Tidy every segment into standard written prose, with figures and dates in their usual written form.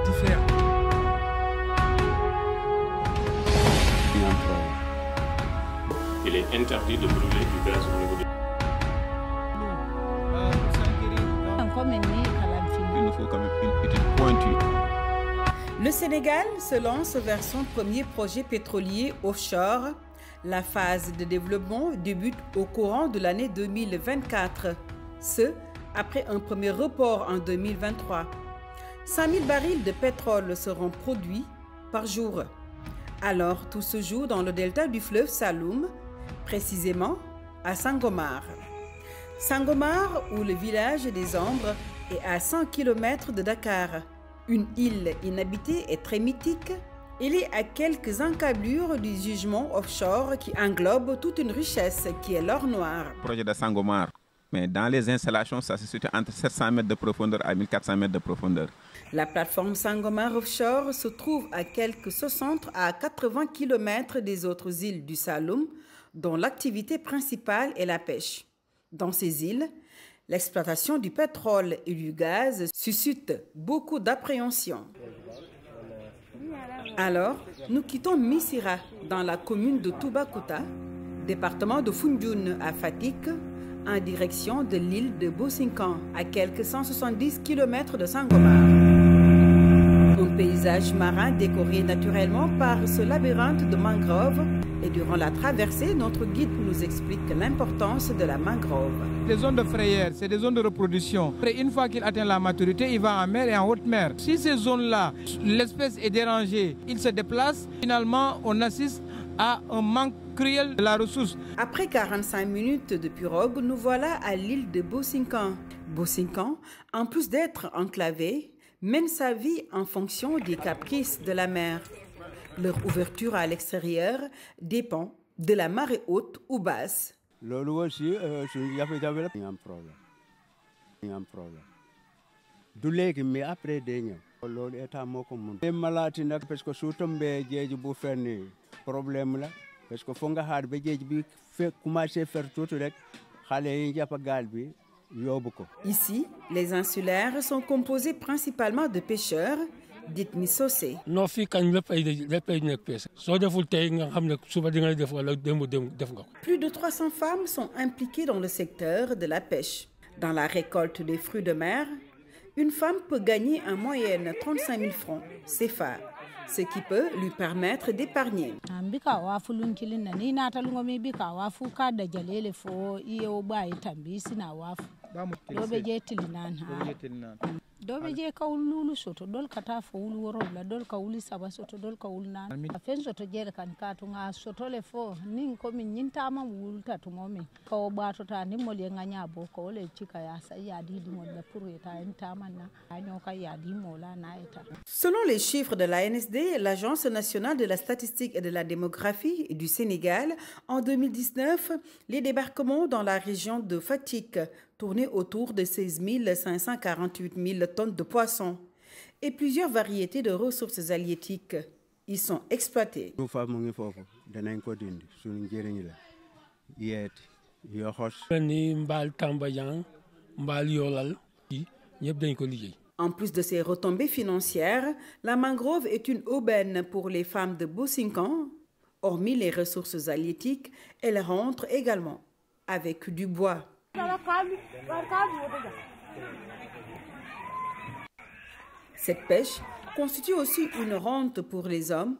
diffère. Il est interdit de brûler du gaz au niveau des... Il nous faut quand même une étude pointue. Le Sénégal se lance vers son premier projet pétrolier offshore. La phase de développement débute au courant de l'année 2024. Ce, après un premier report en 2023. 5 000 barils de pétrole seront produits par jour. Alors, tout se joue dans le delta du fleuve Saloum, précisément à Sangomar. Sangomar, où le village des Ombres est à 100 km de Dakar. Une île inhabitée et très mythique. Il est à quelques encablures du jugement offshore qui englobe toute une richesse qui est l'or noir. Projet de Sangomar. Mais dans les installations, ça se situe entre 700 mètres de profondeur à 1400 mètres de profondeur. La plateforme Sangomar Offshore se trouve à quelques 60 à 80 km des autres îles du Saloum, dont l'activité principale est la pêche. Dans ces îles, l'exploitation du pétrole et du gaz suscite beaucoup d'appréhension. Alors, nous quittons Missira, dans la commune de Toubacouta, département de Foundiougne à Fatick, en direction de l'île de Bosinkan, à quelques 170 km de Sangomar. Un paysage marin décoré naturellement par ce labyrinthe de mangroves. Et durant la traversée, notre guide nous explique l'importance de la mangrove. Les zones de frayère, c'est des zones de reproduction. Après, une fois qu'il atteint la maturité, il va en mer et en haute mer. Si ces zones-là, l'espèce est dérangée, il se déplace. Finalement, on assiste à un manque cruel de la ressource. Après 45 minutes de pirogue, nous voilà à l'île de Bosinkan. Bosinkan, en plus d'être enclavé, mène sa vie en fonction des caprices de la mer. Leur ouverture à l'extérieur dépend de la marée haute ou basse. Aussi, il y a un problème. Il y a un problème. Du léegi mais après day ñëw. Loolu état moo ko mun. Malaati nag parce que su tombee géej bu fenn problème la parce que foog nga xaar ba géej bi commencé faire tuuti rek xale yi jàpp gaal bi yóbbu ko. Ici, les insulaires sont composés principalement de pêcheurs d'ethnie Socé. Non fii kañ léppay nekk peese. Soo deful tey nga xam ne suba di nga def wala démb def nga ko. Plus de 300 femmes sont impliquées dans le secteur de la pêche. Dans la récolte des fruits de mer, une femme peut gagner en moyenne 35 000 francs CFA, ce qui peut lui permettre d'épargner. Dobe je kawulu soto dol kata fo wulu worola dol kawuli saba soto dol kawul nan afen soto jere kan katunga soto le fo nin ko min nyinta ma wulta to momi ko bato ta ni mol ye nganya bo ko le chika ya sa ya di mol la pour eta enta manna anyo ka ya di mola na eta. Selon les chiffres de l'ANSD, l'Agence nationale de la statistique et de la démographie du Sénégal, en 2019, les débarquements dans la région de Fatick tournaient autour de 16 548 000 tonnes de poissons et plusieurs variétés de ressources halieutiques. Ils sont exploités. En plus de ses retombées financières, la mangrove est une aubaine pour les femmes de Bosinkan. Hormis les ressources halieutiques, elles rentrent également avec du bois. Cette pêche constitue aussi une rente pour les hommes.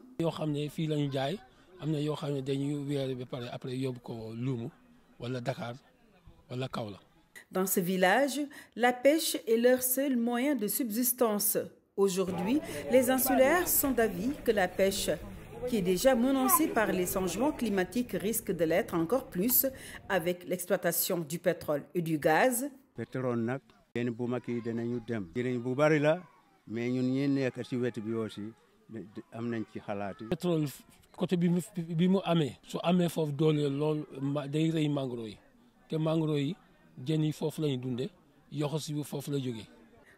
Dans ce village, la pêche est leur seul moyen de subsistance. Aujourd'hui, les insulaires sont d'avis que la pêche, qui est déjà menacée par les changements climatiques, risque de l'être encore plus avec l'exploitation du pétrole et du gaz. Mais ñun ñi nekk ci wet bi aussi am nañ ci xalaat. Pétrole côté bi mu amee su amee foofu doole lool day rey mangro yi te mangro yi jën yi foofu la ñu dundee yoxo si foofu la jógee.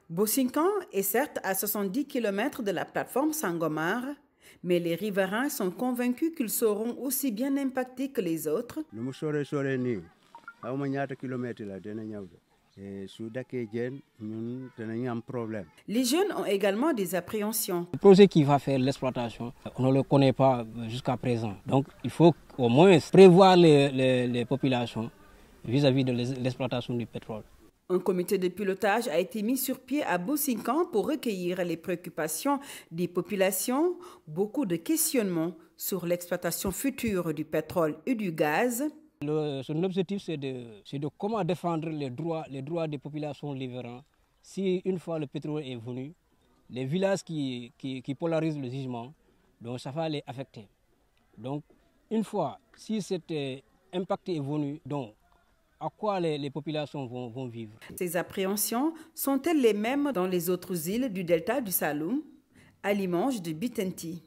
Bosinkan est certes à 70 km de la plateforme Sangomar, mais les riverains sont convaincus qu'ils seront aussi bien impactés que les autres. Lu mu sore nii xaw ma ñaata kilomètres la dina ñëw de. et su dakkee jën ñun dinañ am problème. Les jeunes ont également des appréhensions. Le projet qui va faire l'exploitation, on ne le connaît pas jusqu'à présent. Donc il faut au moins prévoir les populations vis-à-vis de l'exploitation du pétrole. Un comité de pilotage a été mis sur pied à Bosinkan pour recueillir les préoccupations des populations. Beaucoup de questionnements sur l'exploitation future du pétrole et du gaz. Son objectif, c'est de comment défendre les droits des populations riveraines. Si une fois le pétrole est venu, les villages qui polarisent le jugement, donc ça va les affecter. Donc une fois, si cet impact est venu, donc à quoi les populations vont vivre? Ces appréhensions sont-elles les mêmes dans les autres îles du delta du Saloum, à l'image de Bitenti?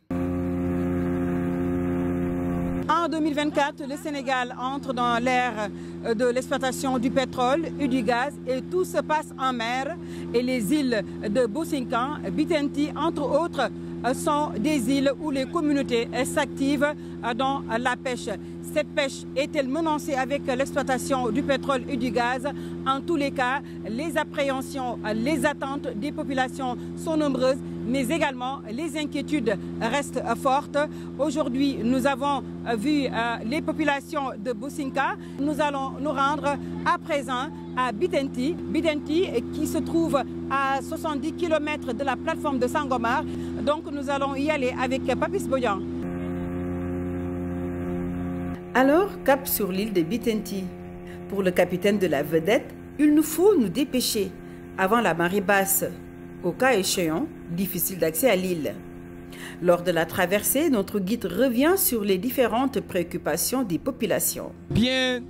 En 2024, le Sénégal entre dans l'ère de l'exploitation du pétrole et du gaz et tout se passe en mer. Et les îles de Bosinkan, Bitenti, entre autres, sont des îles où les communautés s'activent dans la pêche. Cette pêche est-elle menacée avec l'exploitation du pétrole et du gaz? En tous les cas, les appréhensions, les attentes des populations sont nombreuses, mais également les inquiétudes restent fortes. Aujourd'hui, nous avons vu les populations de Bosinka. Nous allons nous rendre à présent à Bitenti, qui se trouve à 70 km de la plateforme de Sangomar. Donc nous allons y aller avec Papis Boyan. Alors, cap sur l'île de Bitenti. Pour le capitaine de la vedette, il nous faut nous dépêcher avant la marée basse. Au cas échéant, difficile d'accès à l'île. Lors de la traversée, notre guide revient sur les différentes préoccupations des populations. Bien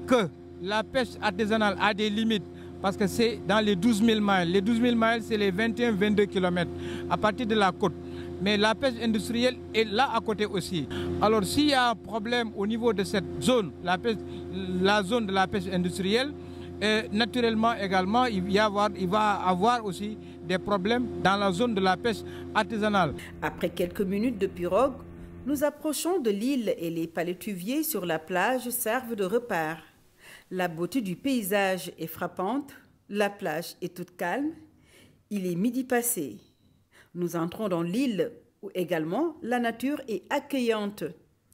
que la pêche artisanale a des limites, parce que c'est dans les 12 000 miles. Les 12 000 miles, c'est les 21-22 km à partir de la côte. Mais la pêche industrielle est là à côté aussi. Alors s'il y a un problème au niveau de cette zone, la zone de la pêche industrielle, naturellement également, il va avoir aussi des problèmes dans la zone de la pêche artisanale. Après quelques minutes de pirogue, nous approchons de l'île et les palétuviers sur la plage servent de repère. La beauté du paysage est frappante, la plage est toute calme. Il est midi passé. Nous entrons dans l'île où également la nature est accueillante.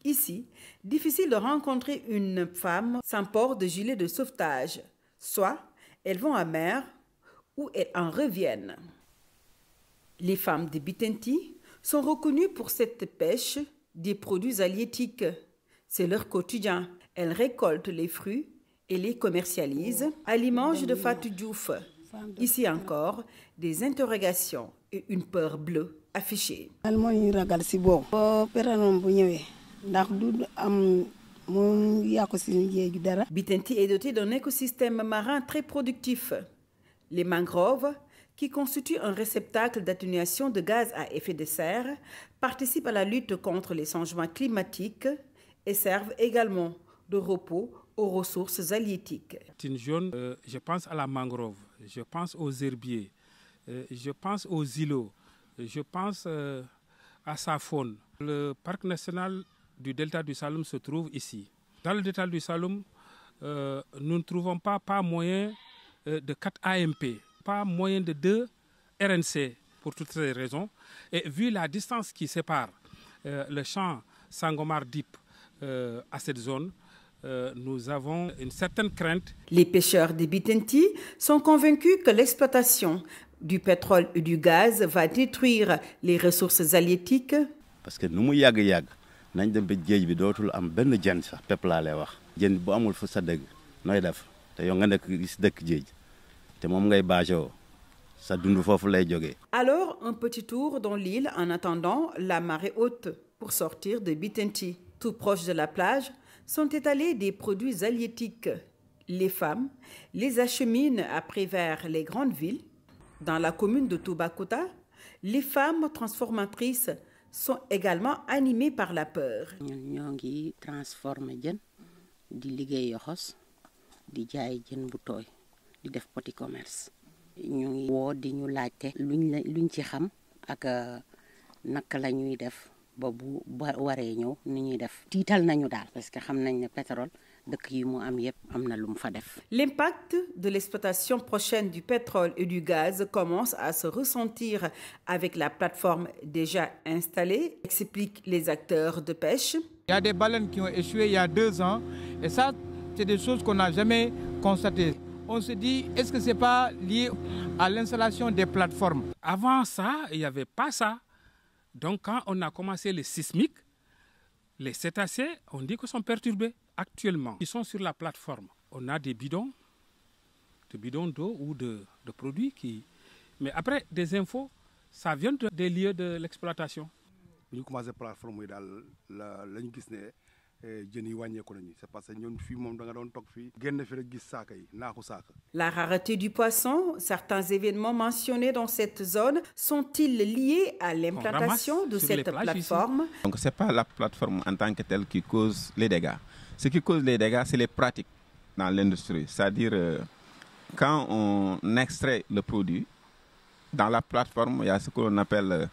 Ici, difficile de rencontrer une femme sans port de gilet de sauvetage. Soit elles vont à mer ou elles en reviennent. Les femmes de Bitenti sont reconnues pour cette pêche des produits halieutiques. C'est leur quotidien. Elles récoltent les fruits et les commercialisent à l'image de Fatou Diouf. Ici encore, des interrogations et une peur bleue affichée. Bitenti est doté d'un écosystème marin très productif. Les mangroves, qui constituent un réceptacle d'atténuation de gaz à effet de serre, participent à la lutte contre les changements climatiques et servent également de repos aux ressources halieutiques. Je pense à la mangrove, je pense aux herbiers, je pense aux îlots, je pense à sa faune. Le parc national du delta du Saloum se trouve ici. Dans le delta du Saloum, nous ne trouvons pas moyen de 4 AMP, pas moyen de 2 RNC pour toutes ces raisons. Et vu la distance qui sépare le champ Sangomar-Dip à cette zone, nous avons une certaine crainte. Les pêcheurs de Bitenti sont convaincus que l'exploitation du pétrole et du gaz va détruire les ressources halieutiques. Parce que nous yag nañ dem ba géej bi dootul am benn jën sax pepp laa lay wax jën bu amul fu sa dëgg nooy def te yow nga nekk gis dëkk géej te moom ngay baajoo sa dund foofu lay jógee. Alors un petit tour dans l'île en attendant la marée haute pour sortir de Bitenti. Tout proche de la plage sont étalés des produits halieutiques. Les femmes les acheminent après vers les grandes villes. Dans la commune de Toubacouta, les femmes transformatrices sont également animées par la peur. Ñoo ngi transformer jën di liggéey yoxos di jaay jën bu tooy di def petit commerce. ñu ngi woo di ñu laajte luñ ci xam ak naka la ñuy def ba bu waree ñëw ni ñuy def. tiital nañu daal parce que xam nañ ne pétrole L'impact de l'exploitation prochaine du pétrole et du gaz commence à se ressentir avec la plateforme déjà installée, expliquent les acteurs de pêche. Il y a des baleines qui ont échoué il y a 2 ans et ça, c'est des choses qu'on n'a jamais constatées. On se dit, est-ce que ce n'est pas lié à l'installation des plateformes? Avant ça, il n'y avait pas ça. Donc quand on a commencé les sismiques, les cétacés, on dit qu'ils sont perturbés. Actuellement, ils sont sur la plateforme. On a des bidons d'eau ou de produits qui... Mais après, des infos, ça vient des lieux de l'exploitation. Nous commencé la plateforme, c'est parce que la rareté du poisson, certains événements mentionnés dans cette zone sont-ils liés à l'implantation de cette plateforme? Donc ce n'est pas la plateforme en tant que telle qui cause les dégâts. Ce qui cause les dégâts, c'est les pratiques dans l'industrie. C'est-à-dire, quand on extrait le produit, dans la plateforme, il y a ce qu'on appelle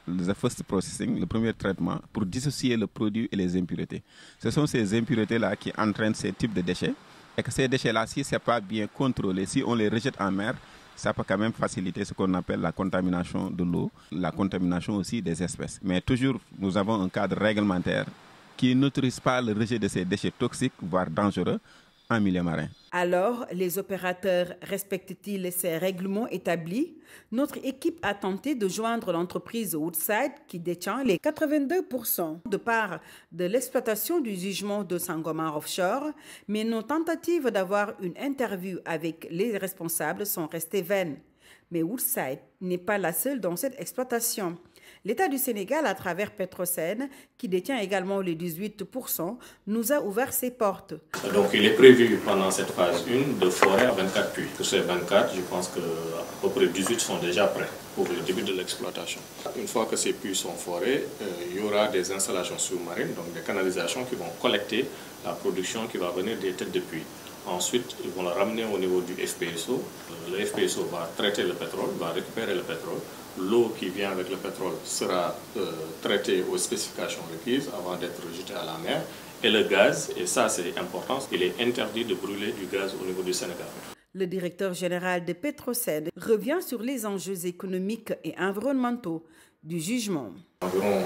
le first processing, le premier traitement, pour dissocier le produit et les impuretés. Ce sont ces impuretés-là qui entraînent ces types de déchets. Et que ces déchets-là, si ce n'est pas bien contrôlé, si on les rejette en mer, ça peut quand même faciliter ce qu'on appelle la contamination de l'eau, la contamination aussi des espèces. Mais toujours, nous avons un cadre réglementaire qui n'autorise pas le rejet de ces déchets toxiques, voire dangereux, en milieu marin. Alors, les opérateurs respectent-ils ces règlements établis? Notre équipe a tenté de joindre l'entreprise Woodside qui détient les 82% de part de l'exploitation du gisement de Sangomar Offshore, mais nos tentatives d'avoir une interview avec les responsables sont restées vaines. Mais Woodside n'est pas la seule dans cette exploitation. L'État du Sénégal, à travers Petrosen, qui détient également les 18%, nous a ouvert ses portes. Donc il est prévu pendant cette phase 1 de forer 24 puits. Sur ces 24, je pense qu'à peu près 18 sont déjà prêts pour le début de l'exploitation. Une fois que ces puits sont forés, il y aura des installations sous-marines, donc des canalisations qui vont collecter la production qui va venir des têtes de puits. Ensuite, ils vont la ramener au niveau du FPSO. Le FPSO va traiter le pétrole, va récupérer le pétrole. L'eau qui vient avec le pétrole sera traitée aux spécifications requises avant d'être rejetée à la mer. Et le gaz, et ça c'est important, il est interdit de brûler du gaz au niveau du Sénégal. Le directeur général de Petrosen revient sur les enjeux économiques et environnementaux du jugement. Environ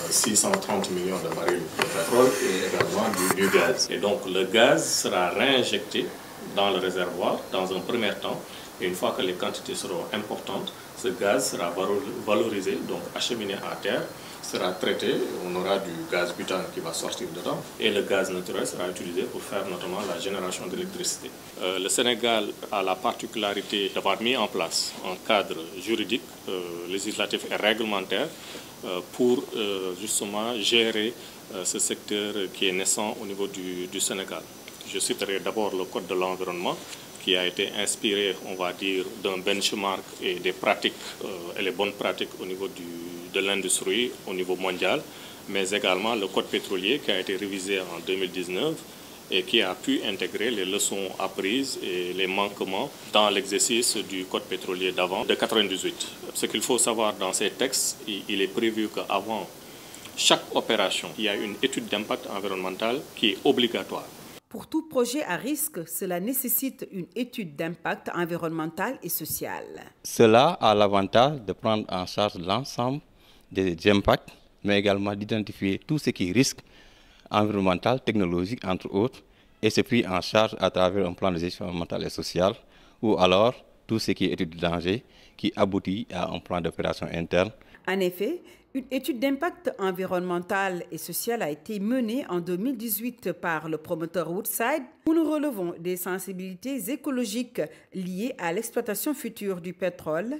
630 millions de barils de pétrole et également du gaz. Et donc le gaz sera réinjecté dans le réservoir dans un premier temps. Et une fois que les quantités seront importantes, ce gaz sera valorisé, donc acheminé à terre, sera traité, on aura du gaz butane qui va sortir dedans, et le gaz naturel sera utilisé pour faire notamment la génération d'électricité. Le Sénégal a la particularité d'avoir mis en place un cadre juridique, législatif et réglementaire pour justement gérer ce secteur qui est naissant au niveau du Sénégal. Je citerai d'abord le Code de l'environnement, qui a été inspiré, on va dire, d'un benchmark et des pratiques et les bonnes pratiques au niveau de l'industrie au niveau mondial, mais également le code pétrolier qui a été révisé en 2019 et qui a pu intégrer les leçons apprises et les manquements dans l'exercice du code pétrolier d'avant, de 1998. Ce qu'il faut savoir dans ces textes, il est prévu qu'avant chaque opération, il y a une étude d'impact environnemental qui est obligatoire. Pour tout projet à risque, cela nécessite une étude d'impact environnemental et social. Cela a l'avantage de prendre en charge l'ensemble des impacts, mais également d'identifier tout ce qui est risque environnemental, technologique, entre autres, et c'est pris en charge à travers un plan de gestion environnementale et sociale, ou alors tout ce qui est étude de danger qui aboutit à un plan d'opération interne. En effet, une étude d'impact environnemental et social a été menée en 2018 par le promoteur Woodside où nous relevons des sensibilités écologiques liées à l'exploitation future du pétrole.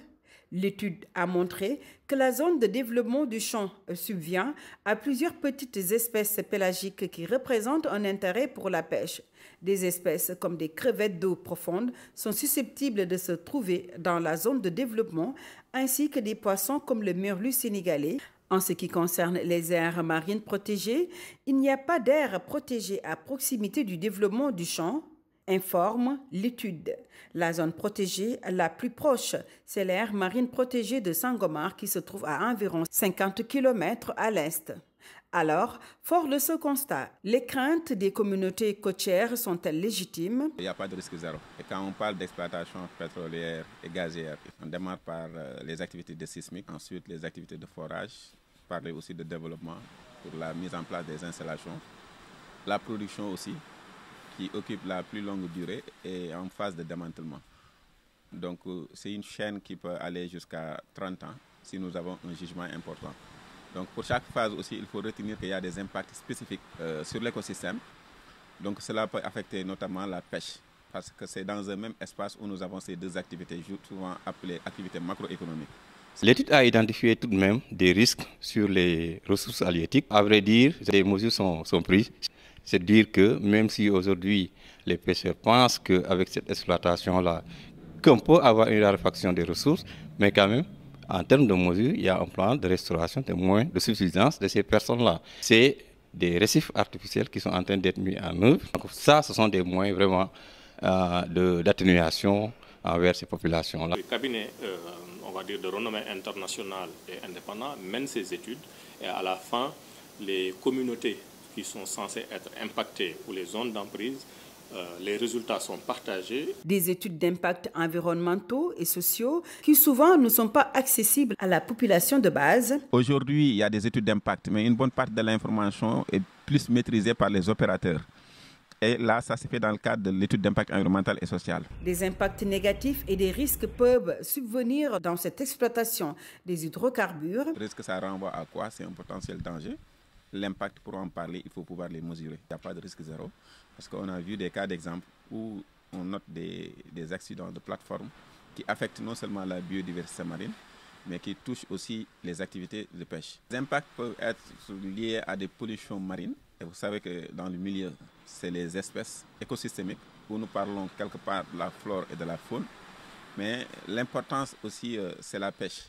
L'étude a montré que la zone de développement du champ subvient à plusieurs petites espèces pélagiques qui représentent un intérêt pour la pêche. Des espèces comme des crevettes d'eau profonde sont susceptibles de se trouver dans la zone de développement, ainsi que des poissons comme le merlu sénégalais. En ce qui concerne les aires marines protégées, il n'y a pas d'aires protégées à proximité du développement du champ. informe l'étude. La zone protégée la plus proche, c'est l'aire marine protégée de Sangomar qui se trouve à environ 50 km à l'est. Alors, fort de ce constat, les craintes des communautés côtières sont-elles légitimes? Il n'y a pas de risque zéro. Et quand on parle d'exploitation pétrolière et gazière, on démarre par les activités de sismique, ensuite les activités de forage, parler aussi de développement pour la mise en place des installations, la production aussi, qui occupe la plus longue durée et en phase de démantèlement. Donc c'est une chaîne qui peut aller jusqu'à 30 ans si nous avons un jugement important. Donc pour chaque phase aussi, il faut retenir qu'il y a des impacts spécifiques sur l'écosystème. Donc cela peut affecter notamment la pêche, parce que c'est dans un même espace où nous avons ces deux activités, souvent appelées activités macroéconomiques. L'étude a identifié tout de même des risques sur les ressources halieutiques. À vrai dire, des mesures sont prises. C'est dire que même si aujourd'hui les pêcheurs pensent qu'avec cette exploitation-là, qu'on peut avoir une raréfaction des ressources, mais quand même, en termes de mesures, il y a un plan de restauration des moyens de subsistance de ces personnes-là. C'est des récifs artificiels qui sont en train d'être mis en œuvre. Donc ça, ce sont des moyens vraiment d'atténuation envers ces populations-là. Le cabinet, on va dire de renommée internationale et indépendant, mène ces études et à la fin, les communautés qui sont censées être impactées ou les zones d'emprise, les résultats sont partagés. Des études d'impact environnementaux et sociaux qui souvent ne sont pas accessibles à la population de base. Aujourd'hui, il y a des études d'impact, mais une bonne partie de l'information est plus maîtrisée par les opérateurs. Et là, ça se fait dans le cadre de l'étude d'impact environnemental et social. Des impacts négatifs et des risques peuvent subvenir dans cette exploitation des hydrocarbures. Le risque, ça renvoie à quoi? C'est un potentiel danger. L'impact, pour en parler, il faut pouvoir les mesurer. Il n'y a pas de risque zéro. Parce qu'on a vu des cas d'exemple où on note des accidents de plateforme qui affectent non seulement la biodiversité marine, mais qui touchent aussi les activités de pêche. Les impacts peuvent être liés à des pollutions marines. Et vous savez que dans le milieu, c'est les espèces écosystémiques où nous parlons quelque part de la flore et de la faune. Mais l'importance aussi, c'est la pêche.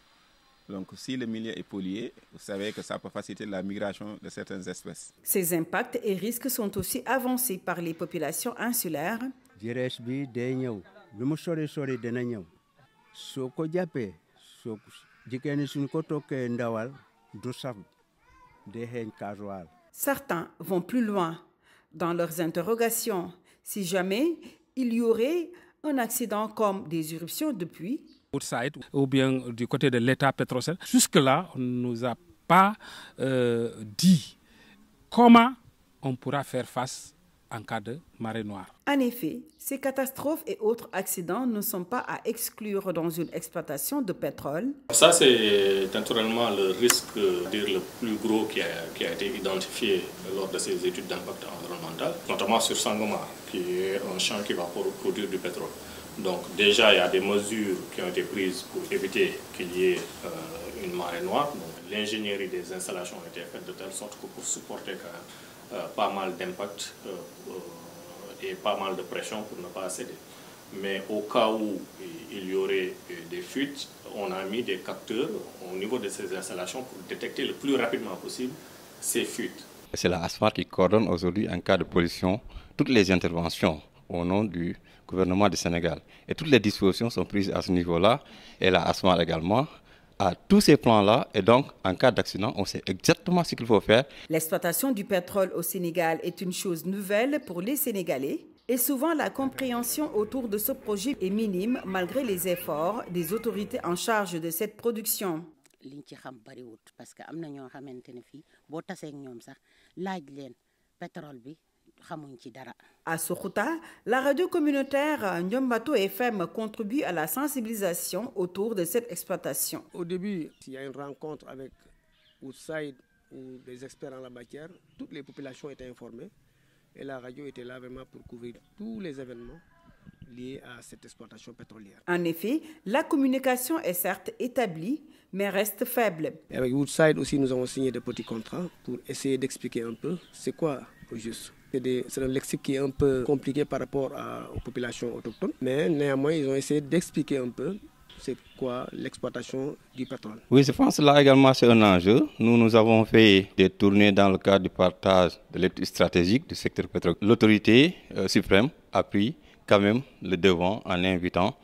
Donc si le milieu est pollué, vous savez que ça peut faciliter la migration de certaines espèces. Ces impacts et risques sont aussi avancés par les populations insulaires. Certains vont plus loin dans leurs interrogations. Si jamais il y aurait un accident comme des éruptions de pluie, ou bien du côté de l'État Petrosen, jusque-là, on ne nous a pas dit comment on pourra faire face en cas de marée noire. En effet, ces catastrophes et autres accidents ne sont pas à exclure dans une exploitation de pétrole. Ça, c'est naturellement le risque le plus gros qui a été identifié lors de ces études d'impact environnemental, notamment sur Sangomar, qui est un champ qui va produire du pétrole. Donc déjà, il y a des mesures qui ont été prises pour éviter qu'il y ait une marée noire. L'ingénierie des installations a été faite de telle sorte que pour supporter quand même pas mal d'impact et pas mal de pression pour ne pas céder. Mais au cas où il y aurait des fuites, on a mis des capteurs au niveau de ces installations pour détecter le plus rapidement possible ces fuites. C'est la ASMAR qui coordonne aujourd'hui en cas de pollution toutes les interventions au nom du gouvernement du Sénégal. Et toutes les dispositions sont prises à ce niveau-là, et la ASMAR également, à tous ces plans-là. Et donc, en cas d'accident, on sait exactement ce qu'il faut faire. L'exploitation du pétrole au Sénégal est une chose nouvelle pour les Sénégalais. Et souvent, la compréhension autour de ce projet est minime malgré les efforts des autorités en charge de cette production. Parce que am na ñoo xamante ne fii boo tasee ak ñoom sax laaj leen pétrole bi xamuñ ci dara. À Sokhouta, la radio communautaire Ndiombato FM contribue à la sensibilisation autour de cette exploitation. Au début, il y a une rencontre avec Woodside ou des experts en la matière, toutes les populations étaient informées et la radio était là vraiment pour couvrir tous les événements liés à cette exploitation pétrolière. En effet, la communication est certes établie, mais reste faible. Et avec Woodside aussi, nous avons signé de petits contrats pour essayer d'expliquer un peu c'est quoi au juste. C'est un lexique qui est un peu compliqué par rapport aux populations autochtones, mais néanmoins, ils ont essayé d'expliquer un peu c'est quoi l'exploitation du pétrole. Oui, je pense que là également c'est un enjeu. Nous avons fait des tournées dans le cadre du partage de l'étude stratégique du secteur pétrolier. L'autorité suprême a pris quand même le devant en invitant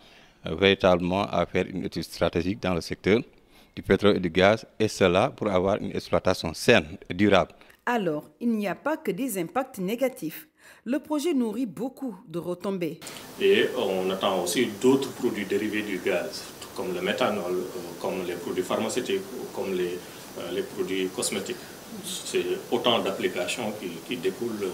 véritablement à faire une étude stratégique dans le secteur du pétrole et du gaz, et cela pour avoir une exploitation saine et durable. Alors, il n'y a pas que des impacts négatifs. Le projet nourrit beaucoup de retombées. Et on attend aussi d'autres produits dérivés du gaz, comme le méthanol, comme les produits pharmaceutiques, comme les produits cosmétiques. C'est autant d'applications qui découlent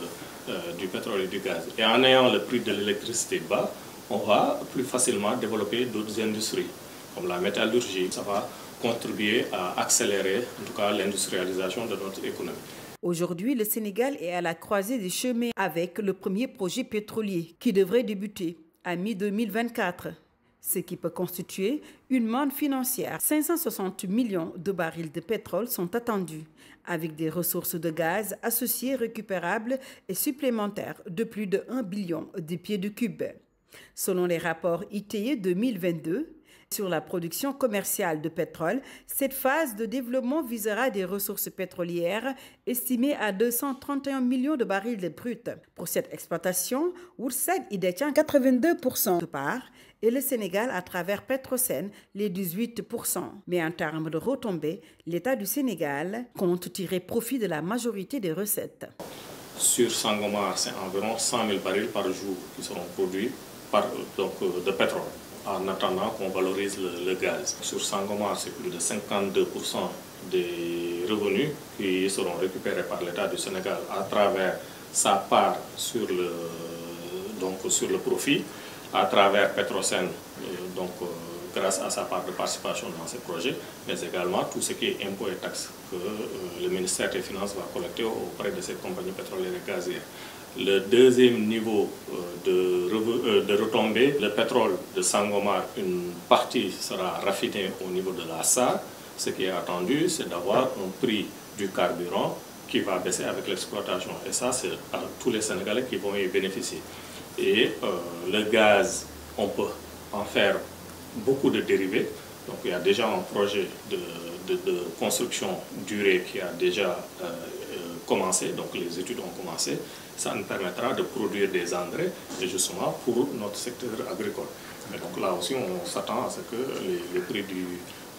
du pétrole et du gaz. Et en ayant le prix de l'électricité bas, on va plus facilement développer d'autres industries, comme la métallurgie. Ça va contribuer à accélérer, en tout cas, l'industrialisation de notre économie. Aujourd'hui, le Sénégal est à la croisée des chemins avec le premier projet pétrolier qui devrait débuter à mi-2024, ce qui peut constituer une manne financière. 560 millions de barils de pétrole sont attendus, avec des ressources de gaz associées récupérables et supplémentaires de plus de 1 billion de pieds de cube. Selon les rapports ITIE 2022, sur la production commerciale de pétrole, cette phase de développement visera des ressources pétrolières estimées à 231 millions de barils de brut. Pour cette exploitation, Woodside y détient 82% de part et le Sénégal à travers Petrosen les 18%. Mais en termes de retombées, l'État du Sénégal compte tirer profit de la majorité des recettes. Sur Sangomar, c'est environ 100 000 barils par jour qui seront produits de pétrole, en attendant qu'on valorise le gaz. Sur Sangomar, c'est plus de 52% des revenus qui seront récupérés par l'État du Sénégal à travers sa part sur le profit, à travers Petrosen, grâce à sa part de participation dans ces projets, mais également tout ce qui est impôts et taxes que le ministère des Finances va collecter auprès de ces compagnies pétrolières et gazières. Le deuxième niveau de retombée, le pétrole de Sangomar, une partie sera raffinée au niveau de la SAR. Ce qui est attendu, c'est d'avoir un prix du carburant qui va baisser avec l'exploitation. Et ça, c'est tous les Sénégalais qui vont y bénéficier. Et le gaz, on peut en faire beaucoup de dérivés. Donc il y a déjà un projet de construction durée qui a déjà commencé, donc les études ont commencé. Ça nous permettra de produire des engrais, et justement pour notre secteur agricole. Et donc là aussi, on s'attend à ce que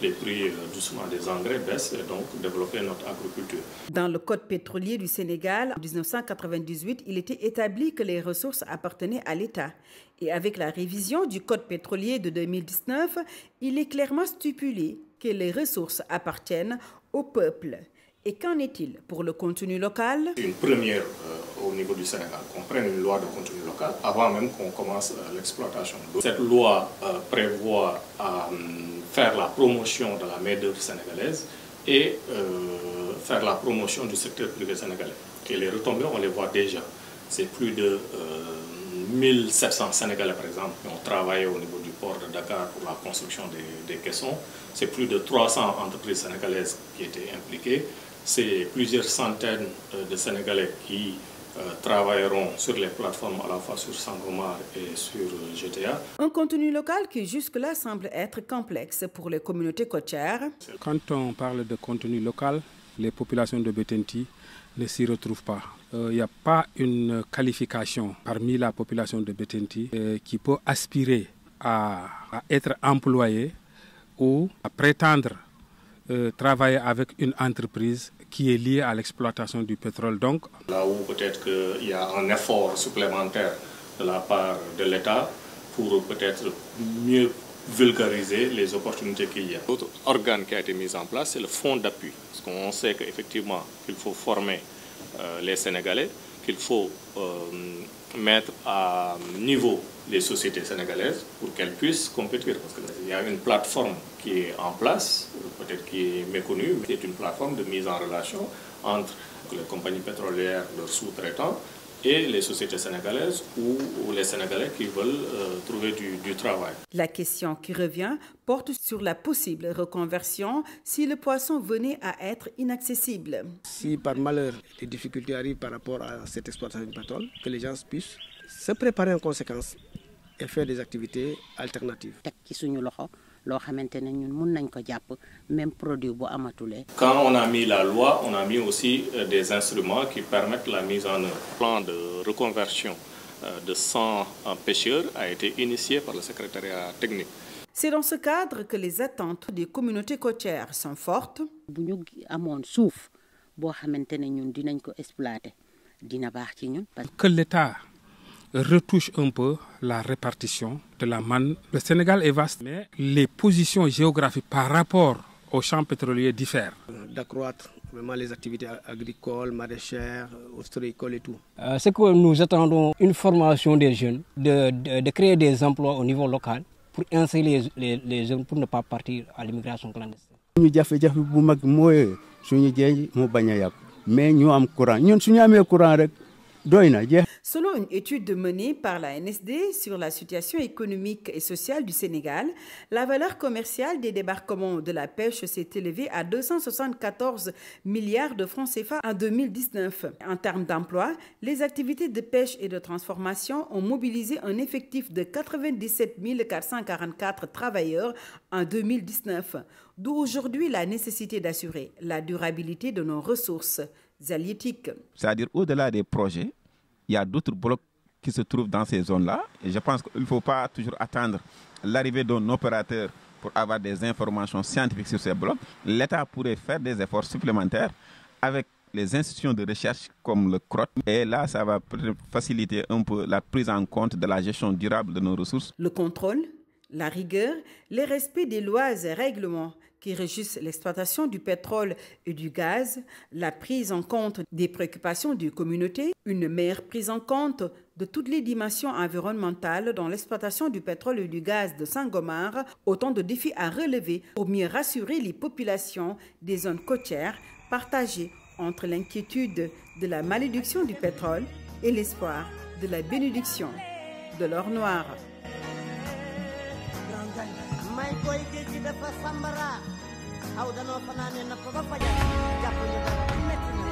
les prix doucement des engrais baissent et donc développer notre agriculture. Dans le code pétrolier du Sénégal, en 1998, il était établi que les ressources appartenaient à l'État. Et avec la révision du code pétrolier de 2019, il est clairement stipulé que les ressources appartiennent au peuple. Et qu'en est-il pour le contenu local? Une première au niveau du Sénégal, qu'on prenne une loi de contenu local avant même qu'on commence l'exploitation. Cette loi prévoit faire la promotion de la main-d'œuvre sénégalaise et faire la promotion du secteur privé sénégalais. Et les retombées, on les voit déjà. C'est plus de 1700 Sénégalais, par exemple, qui ont travaillé au niveau du port de Dakar pour la construction des caissons. C'est plus de 300 entreprises sénégalaises qui étaient impliquées. C'est plusieurs centaines de Sénégalais qui travailleront sur les plateformes à la fois sur Sangomar et sur GTA. Un contenu local qui jusque-là semble être complexe pour les communautés côtières. Quand on parle de contenu local, les populations de Bettenty ne s'y retrouvent pas. Il n'y a pas une qualification parmi la population de Bettenty qui peut aspirer à être employé ou à prétendre travailler avec une entreprise qui est liée à l'exploitation du pétrole. Donc, là où peut-être qu'il y a un effort supplémentaire de la part de l'État pour peut-être mieux vulgariser les opportunités qu'il y a. L'autre organe qui a été mis en place, c'est le fonds d'appui. Parce qu'on sait qu'effectivement, qu'il faut former les Sénégalais, qu'il faut mettre à niveau les sociétés sénégalaises pour qu'elles puissent compétir. Parce qu'il y a une plateforme qui est en place, peut-être qui est méconnue, mais qui est une plateforme de mise en relation entre les compagnies pétrolières, leurs sous-traitants, et les sociétés sénégalaises ou les Sénégalais qui veulent trouver du travail. La question qui revient porte sur la possible reconversion si le poisson venait à être inaccessible. Si par malheur des difficultés arrivent par rapport à cette exploitation du pétrole, que les gens puissent se préparer en conséquence et faire des activités alternatives. Même produit Quand on a mis la loi, on a mis aussi des instruments qui permettent la mise en œuvre. Plan de reconversion de 100 pêcheurs a été initié par le secrétariat technique. C'est dans ce cadre que les attentes des communautés côtières sont fortes. Que l'État retouche un peu la répartition de la manne. Le Sénégal est vaste, mais les positions géographiques par rapport aux champs pétroliers diffèrent. D'accroître vraiment les activités agricoles, maraîchères, ostréicoles et tout. Ce que nous attendons, une formation des jeunes, de créer des emplois au niveau local pour insérer les jeunes pour ne pas partir à l'immigration clandestine. Mais nous avons courant. Nous avons courant. Selon une étude menée par la NSD sur la situation économique et sociale du Sénégal, la valeur commerciale des débarquements de la pêche s'est élevée à 274 milliards de francs CFA en 2019. En termes d'emploi, les activités de pêche et de transformation ont mobilisé un effectif de 97 444 travailleurs en 2019, d'où aujourd'hui la nécessité d'assurer la durabilité de nos ressources halieutiques. C'est-à-dire au-delà des projets, il y a d'autres blocs qui se trouvent dans ces zones-là. Et je pense qu'il ne faut pas toujours attendre l'arrivée d'un opérateur pour avoir des informations scientifiques sur ces blocs. L'État pourrait faire des efforts supplémentaires avec les institutions de recherche comme le CROT. Et là, ça va faciliter un peu la prise en compte de la gestion durable de nos ressources. Le contrôle, la rigueur, le respect des lois et règlements qui régissent l'exploitation du pétrole et du gaz, la prise en compte des préoccupations des communautés, une meilleure prise en compte de toutes les dimensions environnementales dans l'exploitation du pétrole et du gaz de Sangomar, autant de défis à relever pour mieux rassurer les populations des zones côtières partagées entre l'inquiétude de la malédiction du pétrole et l'espoir de la bénédiction de l'or noir. may koy géej gi dafa sambara aw danoo fanaane napp ba fajar jàpp ñu dara metti